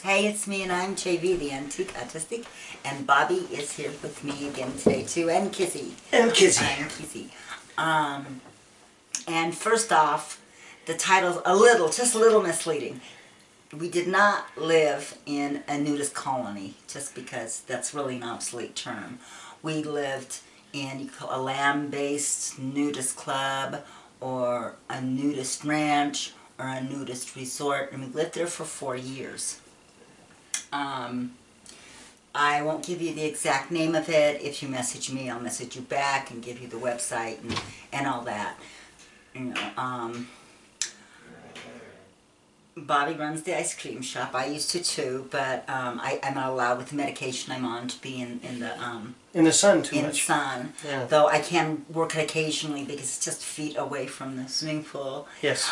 Hey, it's me, and I'm JV, the Antique Autistic, and Bobby is here with me again today too, and Kizzy. And Kizzy. And Kizzy. And first off, the title's just a little misleading. We did not live in a nudist colony, just because that's really an obsolete term. We lived in, you could call a land-based nudist club, or a nudist ranch, or a nudist resort, and we lived there for 4 years. I won't give you the exact name of it. If you message me, I'll message you back and give you the website and all that. You know, Bobby runs the ice cream shop. I used to too, but I'm not allowed with the medication I'm on to be in the sun too much. In the sun, yeah. Though I can work it occasionally because it's just feet away from the swimming pool. Yes.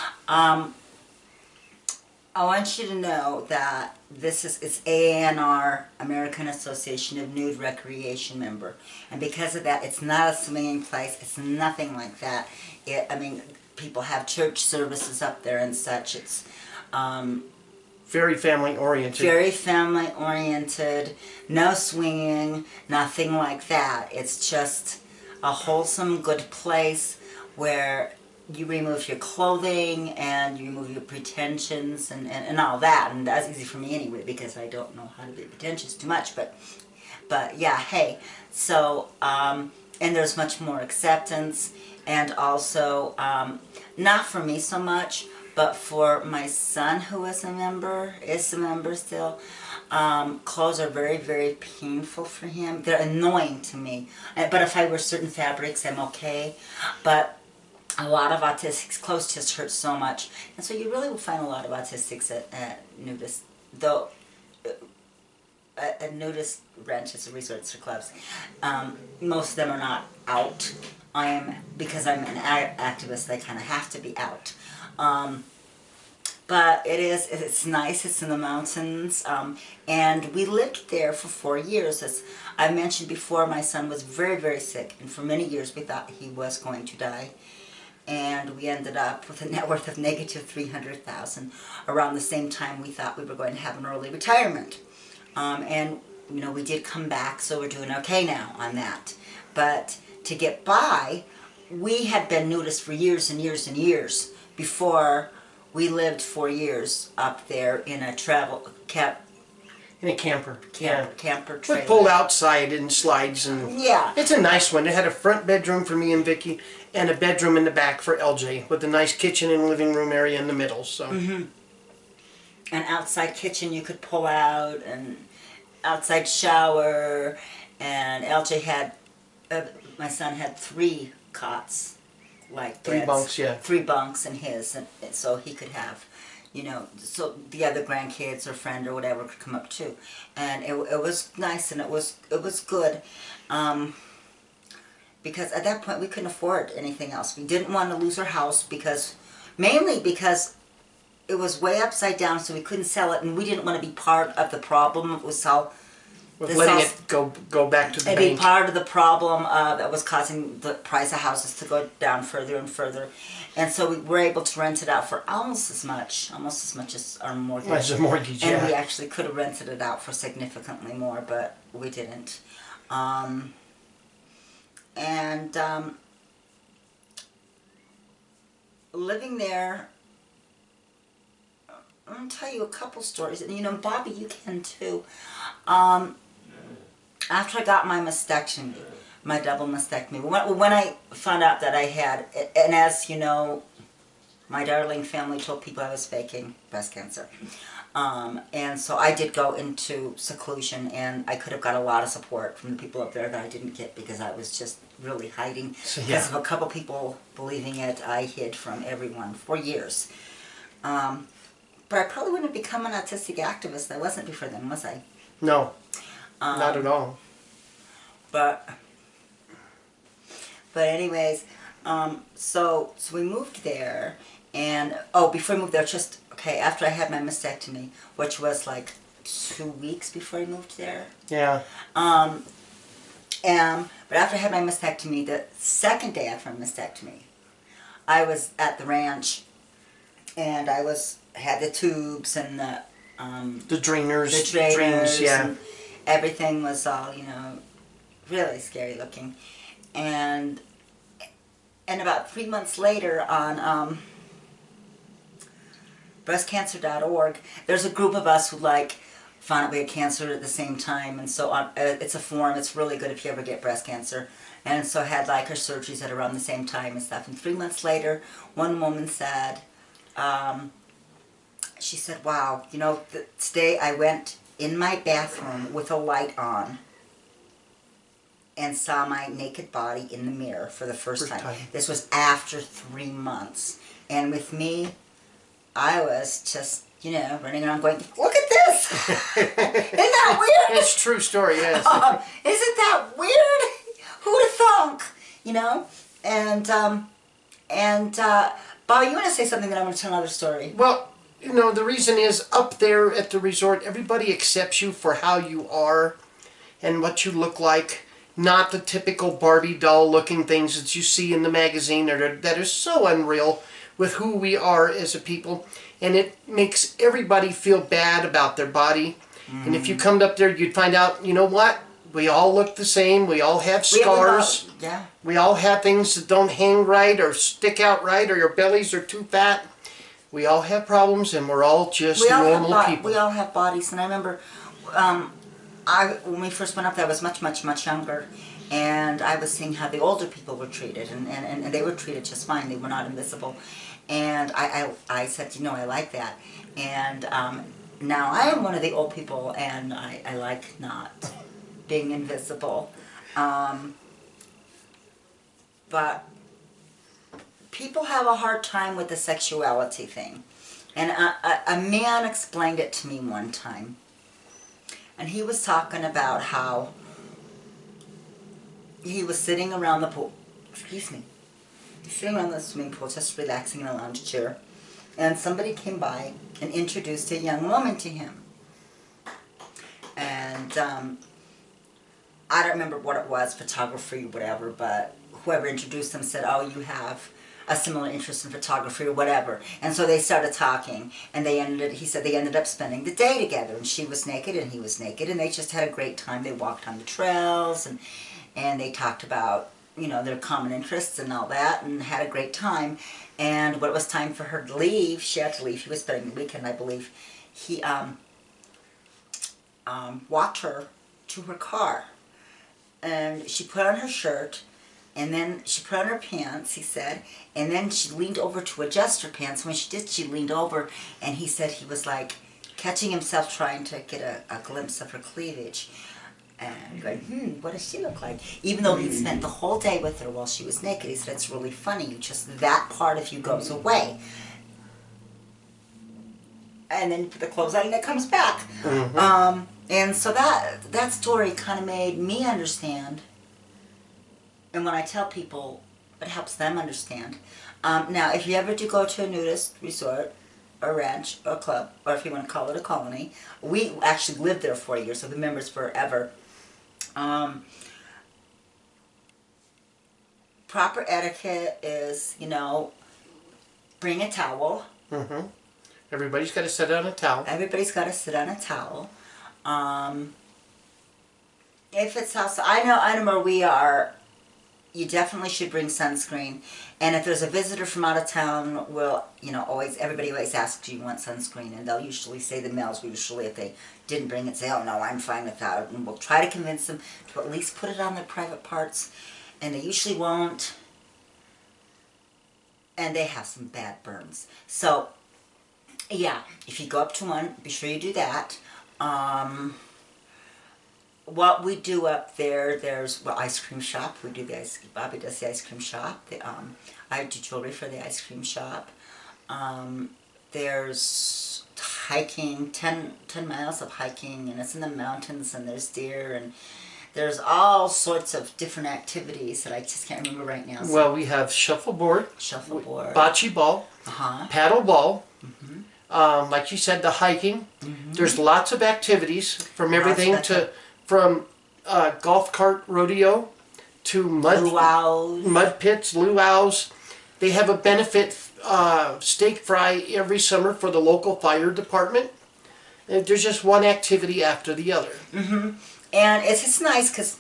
I want you to know that it's AANR, American Association of Nude Recreation member, and because of that, it's not a swinging place. It's nothing like that. I mean, people have church services up there and such. It's very family oriented. Very family oriented. No swinging, nothing like that. It's just a wholesome, good place where you remove your clothing and you remove your pretensions and all that, and that's easy for me anyway because I don't know how to be pretentious too much, but yeah, hey, so and there's much more acceptance, and also not for me so much, but for my son who is a member still. Clothes are very, very painful for him. They're annoying to me, but if I wear certain fabrics, I'm okay, but a lot of autistics' clothes just hurt so much, and so you really will find a lot of autistics at nudist, though at nudist ranches or resorts or clubs. Most of them are not out. Because I'm an activist, I kind of have to be out. But it's nice. It's in the mountains, and we lived there for 4 years. As I mentioned before, my son was very, very sick, and for many years we thought he was going to die. And we ended up with a net worth of negative $300,000. Around the same time we thought we were going to have an early retirement. And, you know, we did come back, so we're doing okay now on that. But to get by, we had been nudists for years and years and years before we lived 4 years up there in a in a camper. Camper trailer. We pulled outside in slides, and yeah, it's a nice one. It had a front bedroom for me and Vicky, and a bedroom in the back for LJ, with a nice kitchen and living room area in the middle. So, an outside kitchen you could pull out, and outside shower, and LJ had, my son had 3 cots, like 3 bunks, yeah, 3 bunks in his, and so he could have, you know, so the other grandkids or friend or whatever could come up too, and it was nice, and it was good, because at that point we couldn't afford anything else. We didn't want to lose our house mainly because it was way upside down, so we couldn't sell it, and we didn't want to be part of the problem. It was how letting it go back to the bank. It'd be part of the problem that was causing the price of houses to go down further and further, and so we were able to rent it out for almost as much as our mortgage. As a mortgage, and we actually could have rented it out for significantly more, but we didn't. Living there, I'm going to tell you a couple stories, and you know, Bobby, you can too. After I got my mastectomy, my double mastectomy, when I found out that I had, and as you know, my darling family told people I was faking breast cancer. And so I did go into seclusion, and I could have got a lot of support from the people up there that I didn't get because I was just really hiding. Because of a couple people believing it, I hid from everyone for years. But I probably wouldn't have become an autistic activist. I wasn't before then, was I? No, not at all. But anyways, so we moved there, and before I moved there, after I had my mastectomy, which was like 2 weeks before I moved there. Yeah. But after I had my mastectomy, the second day after my mastectomy, I was at the ranch, and I had the tubes and the The drainers. The drainers, drains, yeah. and everything was all, you know, really scary looking. And about 3 months later on breastcancer.org, there's a group of us who like found out we had cancer at the same time, and so on. It's a forum. It's really good if you ever get breast cancer. And so had like her surgeries at around the same time and stuff. And 3 months later, one woman said, she said, wow, you know, today I went in my bathroom with a light on and saw my naked body in the mirror for the first time. This was after 3 months. And with me, I was just, you know, running around going, look at this! Isn't that weird? It's a true story, yes. Isn't that weird? Who would have thunk? You know? And Bob, you want to say something, then I'm going to tell another story. Well, you know, the reason is up there at the resort, everybody accepts you for how you are and what you look like. Not the typical Barbie doll looking things that you see in the magazine that are so unreal with who we are as a people. And it makes everybody feel bad about their body. And if you come up there, you'd find out, you know what? We all look the same. We all have scars. We all have things that don't hang right or stick out right, or your bellies are too fat. We all have problems, and we're all just normal people. We all have bodies. And I remember when we first went up there, I was much, much, much younger. And I was seeing how the older people were treated. And they were treated just fine. They were not invisible. And I said, you know, I like that. And now I am one of the old people, and I like not being invisible. But people have a hard time with the sexuality thing. And a man explained it to me one time. And he was talking about how he was sitting around the pool. Excuse me. Sitting around the swimming pool, just relaxing in a lounge chair. And somebody came by and introduced a young woman to him. And I don't remember what it was, photography or whatever, but whoever introduced them said, oh, you have a similar interest in photography or whatever. And so they started talking, and he said they ended up spending the day together, and she was naked and he was naked, and they just had a great time. They walked on the trails, and they talked about, you know, their common interests and all that, and had a great time. And when it was time for her to leave, she had to leave. She was spending the weekend, I believe. He walked her to her car, and she put on her shirt, and then she put on her pants, he said, and then she leaned over to adjust her pants. When she did, she leaned over, and he said he was like catching himself trying to get a glimpse of her cleavage. And going, what does she look like? Even though he'd spent the whole day with her while she was naked, he said, it's really funny. Just that part of you goes away. And then you put the clothes on and it comes back. Mm-hmm. And so that story kind of made me understand. And when I tell people, it helps them understand. Now, if you ever do go to a nudist resort, or ranch, or club, or if you want to call it a colony, we actually lived there for a year, so the members forever. Proper etiquette is, you know, bring a towel. Mm-hmm. Everybody's got to sit on a towel. Everybody's got to sit on a towel. If it's outside, I know where we are, you definitely should bring sunscreen. And if there's a visitor from out of town, well, you know, everybody always asks, do you want sunscreen? And they'll usually say, the males will usually, if they didn't bring it, say, oh no, I'm fine without it. And we'll try to convince them to at least put it on their private parts. And they usually won't. And they have some bad burns. So, yeah, if you go up to one, be sure you do that. What we do up there, there's ice cream shop. We do Bobby does the ice cream shop. I do jewelry for the ice cream shop. There's hiking, 10 miles of hiking, and it's in the mountains, and there's deer, and there's all sorts of different activities that I just can't remember right now. So. Well, we have shuffleboard, bocce ball, paddle ball, like you said, the hiking. Mm-hmm. There's lots of activities from everything from golf cart rodeo to mud pits, luau's. They have a benefit steak fry every summer for the local fire department. There's just one activity after the other. And it's nice because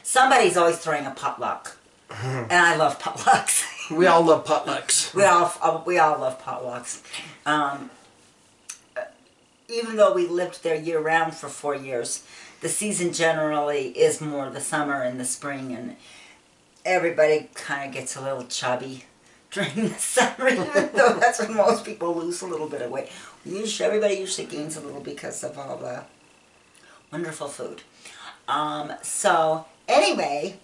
somebody's always throwing a potluck. And I love potlucks. We all love potlucks. we all love potlucks. Even though we lived there year-round for 4 years, the season generally is more the summer and the spring, and everybody kind of gets a little chubby during the summer, even though that's when most people lose a little bit of weight. Everybody usually gains a little because of all the wonderful food. So anyway,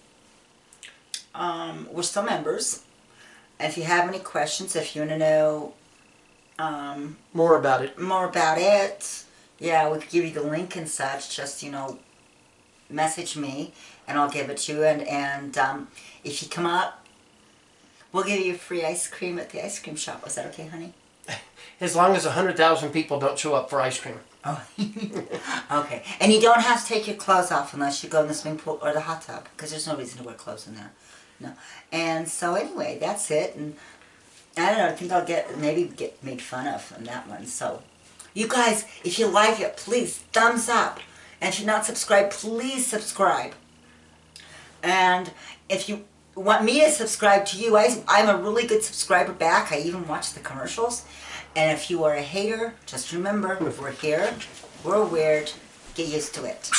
we're still members. If you have any questions, if you want to know more about it, yeah, we could give you the link and such. Just, message me and I'll give it to you. And if you come up, we'll give you free ice cream at the ice cream shop. Was that okay, honey? As long as 100,000 people don't show up for ice cream. Oh, okay. And you don't have to take your clothes off unless you go in the swimming pool or the hot tub, because there's no reason to wear clothes in there. No. And so anyway, that's it. And I don't know, I think I'll maybe get made fun of on that one. So you guys, if you like it, please thumbs up. And if you're not subscribed, please subscribe. And if you want me to subscribe to you, I'm a really good subscriber back. I even watch the commercials. And if you are a hater, just remember, we're here, we're weird, get used to it.